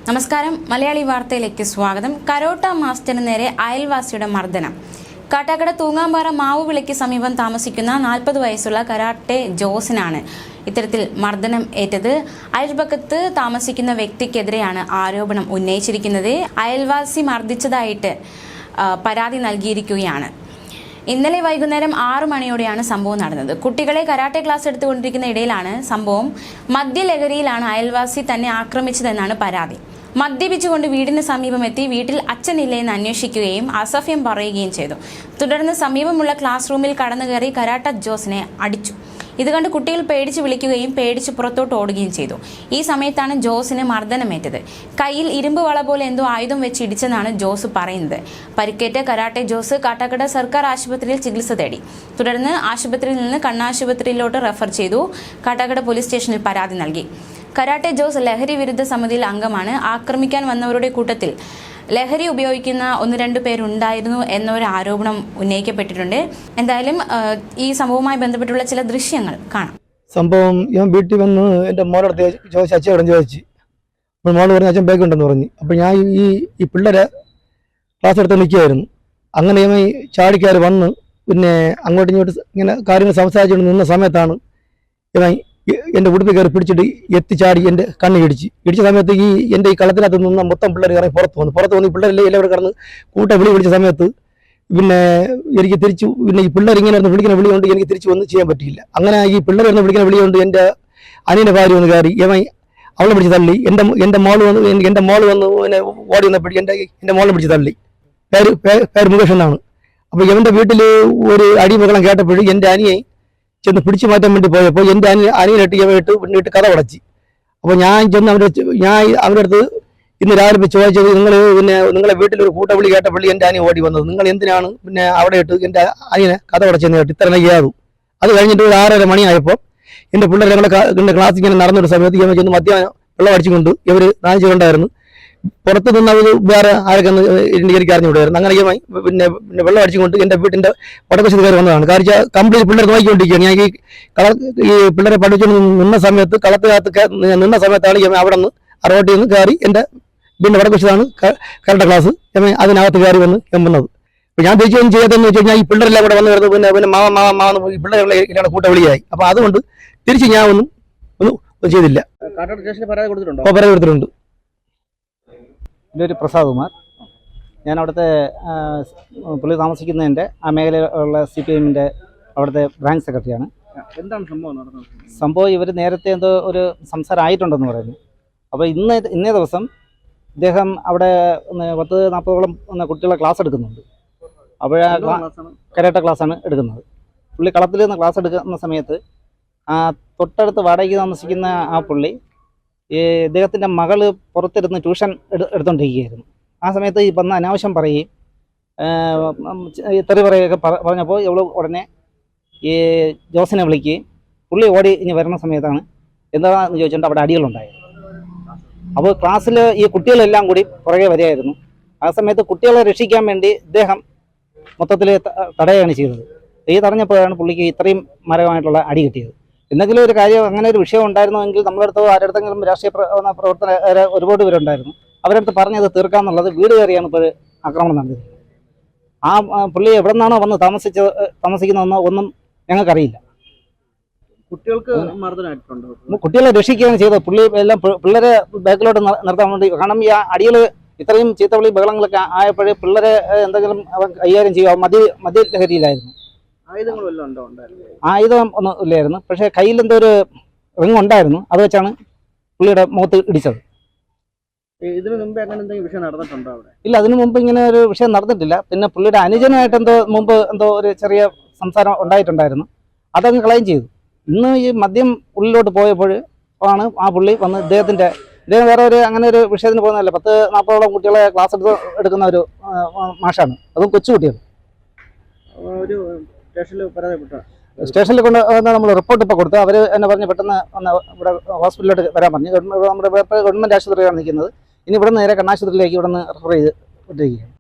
നമസ്കാരം. മലയാളി വാർത്തയിലേക്ക് സ്വാഗതം. കരോട്ട മാസ്റ്ററിന് നേരെ അയൽവാസിയുടെ മർദ്ദനം. കാട്ടാക്കട തൂങ്ങാമ്പാറ മാവുവിളിക്ക് സമീപം താമസിക്കുന്ന 40 വയസ്സുള്ള കരാട്ടെ ജോസിനാണ് ഇത്തരത്തിൽ മർദ്ദനം ഏറ്റത്. അയൽപക്കത്ത് താമസിക്കുന്ന വ്യക്തിക്കെതിരെയാണ് ആരോപണം ഉന്നയിച്ചിരിക്കുന്നത്. അയൽവാസി മർദ്ദിച്ചതായിട്ട് പരാതി നൽകിയിരിക്കുകയാണ്. ഇന്നലെ വൈകുന്നേരം 6 മണിയോടെയാണ് സംഭവം നടന്നത്. കുട്ടികളെ കരാട്ടെ ക്ലാസ് എടുത്തുകൊണ്ടിരിക്കുന്ന ഇടയിലാണ് സംഭവം. മദ്യലഹരിയിലാണ് അയൽവാസി തന്നെ ആക്രമിച്ചതെന്നാണ് പരാതി. മദ്യപിച്ചുകൊണ്ട് വീടിന് സമീപമെത്തി വീട്ടിൽ അച്ഛനില്ലെന്ന് അന്വേഷിക്കുകയും അസഭ്യം പറയുകയും ചെയ്തു. തുടർന്ന് സമീപമുള്ള ക്ലാസ് റൂമിൽ കടന്നുകയറി കരാട്ട ജോസിനെ അടിച്ചു. ഇത് കണ്ട് കുട്ടികൾ പേടിച്ച് വിളിക്കുകയും പേടിച്ച് പുറത്തോട്ട് ഓടുകയും ചെയ്തു. ഈ സമയത്താണ് ജോസിന് മർദ്ദനമേറ്റത്. കയ്യിൽ ഇരുമ്പ് വള പോലെ എന്തോ ആയുധം വെച്ച് ഇടിച്ചെന്നാണ് ജോസ് പറയുന്നത്. പരിക്കേറ്റ കരാട്ടെ ജോസ് കാട്ടാക്കട സർക്കാർ ആശുപത്രിയിൽ ചികിത്സ തേടി. തുടർന്ന് ആശുപത്രിയിൽ നിന്ന് കണ്ണാശുപത്രിയിലോട്ട് റെഫർ ചെയ്തു. കാട്ടാക്കട പോലീസ് സ്റ്റേഷനിൽ പരാതി നൽകി. കരാട്ടെ ജോസ് ലഹരി വിരുദ്ധ സമിതിയിൽ അംഗമാണ്. ആക്രമിക്കാൻ വന്നവരുടെ കൂട്ടത്തിൽ ലഹരി ഉപയോഗിക്കുന്ന 1-2 പേരുണ്ടായിരുന്നു എന്നൊരു ആരോപണം ഉന്നയിക്കപ്പെട്ടിട്ടുണ്ട്. എന്തായാലും ഈ സംഭവവുമായി ബന്ധപ്പെട്ടുള്ള ചില ദൃശ്യങ്ങൾ കാണാം. സംഭവം ഞാൻ വീട്ടിൽ വന്ന് എൻ്റെ മോളടുത്ത് ചോദിച്ചു, അച്ഛൻ ചോദിച്ചു. അപ്പോൾ മോള് പറഞ്ഞ് അച്ഛൻ ബാഗ് ഉണ്ടെന്ന് പറഞ്ഞു. അപ്പോൾ ഞാൻ ഈ പിള്ളേരെ ക്ലാസ് എടുത്ത് നിൽക്കുമായിരുന്നു. അങ്ങനെ ഇവൻ ചാടിക്കാർ വന്ന് പിന്നെ അങ്ങോട്ടും ഇങ്ങോട്ട് ഇങ്ങനെ കാര്യങ്ങൾ സംസാരിച്ചുകൊണ്ട് നിന്ന സമയത്താണ് ഇവൻ എൻ്റെ ഉടുപ്പിൽ കയറി പിടിച്ചിട്ട് എത്തിച്ചാടി എൻ്റെ കണ്ണ് ഇടിച്ച സമയത്ത് എൻ്റെ ഈ കളത്തിനകത്ത് നിന്ന് മൊത്തം പിള്ളേർ ഇറങ്ങി പുറത്ത് വന്ന് ഈ പിള്ളേരെല്ലാം എല്ലാവരും കിടന്ന് കൂട്ട വിളിച്ച സമയത്ത് പിന്നെ എനിക്ക് തിരിച്ചു പിന്നെ ഈ പിള്ളേർ ഇങ്ങനെ വിളിക്കുന്ന വിളി കൊണ്ട് എനിക്ക് തിരിച്ചു ഒന്നും ചെയ്യാൻ പറ്റിയില്ല. അങ്ങനെ ഈ പിള്ളേർ വിളിക്കുന്ന വിളി കൊണ്ട് എൻ്റെ അനിയൻ്റെ ഭാര്യ വന്ന് കയറി അവളെ പിടിച്ച് തള്ളി. എൻ്റെ മോള് വന്ന് പിന്നെ ഓടി വന്നപ്പോഴേക്കും എൻ്റെ മോളെ പിടിച്ച് തള്ളി. പേര് മുകേഷ് എന്നാണ്. അപ്പോൾ ഇവൻ്റെ വീട്ടിൽ ഒരു അടിമകളം കേട്ടപ്പോഴും എൻ്റെ അനിയെ ചെന്ന് പിടിച്ചു മാറ്റാൻ വേണ്ടി പോയപ്പോൾ എൻ്റെ അനിയനിട്ട് ഇവയിട്ട് കഥ അടച്ചു. അപ്പോൾ ഞാൻ ചെന്ന് അവരുടെ അടുത്ത് ഇന്ന് രാവിലെ ചോദിച്ചത്, നിങ്ങളെ വീട്ടിലൊരു കൂട്ടവിളി കേട്ടപ്പോൾ എൻ്റെ അനിയൻ ഓടി വന്നത്, നിങ്ങൾ എന്തിനാണ് പിന്നെ അവിടെ ഇട്ട് എൻ്റെ അനിയനെ കഥ അടച്ചെന്ന് കേട്ട് ഇത്ര ചെയ്യാതു. അത് കഴിഞ്ഞിട്ട് ഒരു 6:30 മണിയായപ്പോൾ എൻ്റെ പിള്ളേർ ഞങ്ങളുടെ ക്ലാസ് ഇങ്ങനെ നടന്നൊരു സമയത്ത് ഇവൻ ചെന്ന് മദ്യം വെള്ളം അടിച്ചുകൊണ്ട് ഇവർ 4 പേരുണ്ടായിരുന്നു. പുറത്ത് നിന്ന് അത് വേറെ ആരൊക്കെ എനിക്ക് അറിഞ്ഞുകൂടായിരുന്നു. അങ്ങനെ പിന്നെ വെള്ളം അടിച്ചുകൊണ്ട് എൻ്റെ വീട്ടിൻ്റെ വടക്കശത്ത് കയറി വന്നതാണ്. കാരണം കംപ്ലീറ്റ് പിള്ളേർ നോക്കിക്കൊണ്ടിരിക്കുകയാണ്. ഞാൻ ഈ പിള്ളേരെ പഠിച്ചുകൊണ്ട് നിന്ന സമയത്ത് കളത്തിനകത്ത് നിന്ന സമയത്താണ് അവിടെ നിന്ന് ആ റോട്ടിൽ നിന്ന് കയറി എൻ്റെ വീടിൻ്റെ വടക്കശത്താണ് കരട്ട ക്ലാസ്. അതിനകത്ത് കയറി വന്ന് വന്നത്. അപ്പോൾ ഞാൻ തിരിച്ചൊന്നും ചെയ്യാത്തതെന്ന് വെച്ച് കഴിഞ്ഞാൽ ഈ പിള്ളേരെല്ലാം കൂടെ വന്ന് വരുന്നത് പിന്നെ മാവെന്ന് ഈ പിള്ളേരെല്ലാം കൂട്ടവിളിയായി. അപ്പോൾ അതുകൊണ്ട് തിരിച്ച് ഞാൻ ഒന്നും ചെയ്തില്ല. പരാതി കൊടുത്തിട്ടുണ്ട്. എൻ്റെ ഒരു പ്രസാദ് കുമാർ. ഞാൻ അവിടുത്തെ പുള്ളി താമസിക്കുന്നതിൻ്റെ ആ മേഖലയിലുള്ള CPM-ൻ്റെ അവിടുത്തെ ബ്രാഞ്ച് സെക്രട്ടറിയാണ്. എന്താണ് സംഭവം നടന്നത്? സംഭവം ഇവർ നേരത്തെ എന്തോ ഒരു സംസാരം ആയിട്ടുണ്ടെന്ന് പറയുന്നു. അപ്പോൾ ഇന്നേ ദിവസം ഇദ്ദേഹം അവിടെ 10-40ഓളം കുട്ടികളെ ക്ലാസ് എടുക്കുന്നുണ്ട്. അപ്പോൾ കരാട്ടെ ക്ലാസ്സാണ് എടുക്കുന്നത്. പുള്ളി കളത്തിൽ നിന്ന് ക്ലാസ് എടുക്കുന്ന സമയത്ത് തൊട്ടടുത്ത് വാടകയ്ക്ക് താമസിക്കുന്ന ആ പുള്ളി ഇദ്ദേഹത്തിൻ്റെ മകള് പുറത്തിരുന്ന് ട്യൂഷൻ എടുത്തുകൊണ്ടിരിക്കുകയായിരുന്നു. ആ സമയത്ത് ഈ വന്ന അനാവശ്യം പറയുകയും തെറി പറയുകയൊക്കെ പറഞ്ഞപ്പോൾ ഇവള് ഉടനെ ഈ ജോസിനെ വിളിക്കുകയും പുള്ളി ഓടി ഇനി വരുന്ന സമയത്താണ് എന്താണെന്ന് ചോദിച്ചിട്ട് അവിടെ അടികളുണ്ടായത്. അപ്പോൾ ക്ലാസ്സിൽ ഈ കുട്ടികളെല്ലാം കൂടി പുറകെ വരികയായിരുന്നു. ആ സമയത്ത് കുട്ടികളെ രക്ഷിക്കാൻ വേണ്ടി ഇദ്ദേഹം മൊത്തത്തിൽ തടയുകയാണ് ചെയ്തത്. ഈ തടഞ്ഞപ്പോഴാണ് പുള്ളിക്ക് ഇത്രയും മരമായിട്ടുള്ള അടി കിട്ടിയത്. എന്തെങ്കിലും ഒരു കാര്യം അങ്ങനെ ഒരു വിഷയം ഉണ്ടായിരുന്നുവെങ്കിൽ നമ്മളടുത്തോ ആരുടെങ്കിലും രാഷ്ട്രീയ പ്രവർത്തന ഒരുപാട് പേരുണ്ടായിരുന്നു. അവരടുത്ത് പറഞ്ഞത് തീർക്കാമെന്നുള്ളത് വീട് കയറിയാണ് ഇപ്പോൾ ആക്രമണം നടന്നത്. ആ പുള്ളി എവിടെ നിന്നാണോ വന്ന് താമസിക്കുന്നതെന്നോ ഒന്നും ഞങ്ങൾക്കറിയില്ല. കുട്ടികൾക്ക് മർദ്ദനമായിട്ടുണ്ടോ? കുട്ടികളെ രക്ഷിക്കുകയാണ് ചെയ്തത്. പുള്ളി എല്ലാം പിള്ളേരെ ബാക്കിലോട്ട് നിർത്താൻ വേണ്ടി. കാരണം ഈ അടികൾ ഇത്രയും ചീത്തവിളി ബഹളങ്ങളൊക്കെ ആയപ്പോഴേ പിള്ളേരെ എന്തെങ്കിലും കൈകാര്യം ചെയ്യുക മദ്യലഹരിയിലായിരുന്നു. ആയുധം ഒന്നും ഇല്ലായിരുന്നു. പക്ഷേ കയ്യിൽ എന്തോ ഒരു റിങ് ഉണ്ടായിരുന്നു. അത് വെച്ചാണ് പുള്ളിയുടെ മുഖത്ത് ഇടിച്ചത്. ഇതിനു മുമ്പ് അങ്ങനെ എന്തെങ്കിലും വിഷയം നടന്നിട്ടുണ്ടോ അവിടെ? ഇല്ല, അതിനു മുമ്പ് ഇങ്ങനെ ഒരു വിഷയം നടന്നിട്ടില്ല. പിന്നെ പുള്ളിയുടെ അനുജനായിട്ട് മുമ്പ് ഒരു ചെറിയ സംസാരം ഉണ്ടായിട്ടുണ്ടായിരുന്നു. അതങ്ങ് കളയും ചെയ്തു. ഇന്ന് ഈ മദ്യം ഉള്ളിലോട്ട് പോയപ്പോൾ ആണ് ആ പുള്ളി വന്ന് ഇദ്ദേഹം വേറെ അങ്ങനെ ഒരു വിഷയത്തിന് പോകുന്നതല്ല. 10-40ഓളം കുട്ടികളെ ക്ലാസ് എടുക്കുന്ന ഒരു മാഷാണ്. അതും കൊച്ചുകുട്ടികൾ. സ്റ്റേഷനിൽ കൊണ്ട് നമ്മൾ റിപ്പോർട്ട് ഇപ്പോൾ കൊടുത്തു. അവർ എന്നെ പറഞ്ഞ് പെട്ടെന്ന് ഇവിടെ ഹോസ്പിറ്റലിലോട്ട് വരാൻ പറഞ്ഞു. നമ്മുടെ ഗവൺമെൻറ് ആശുപത്രിയാണ് നിൽക്കുന്നത്. ഇനി ഇവിടെ നിന്ന് നേരെ കണ്ണാശുപത്രിയിലേക്ക് ഇവിടെ നിന്ന് റെഫർ ചെയ്ത് വിട്ടിരിക്കുകയാണ്.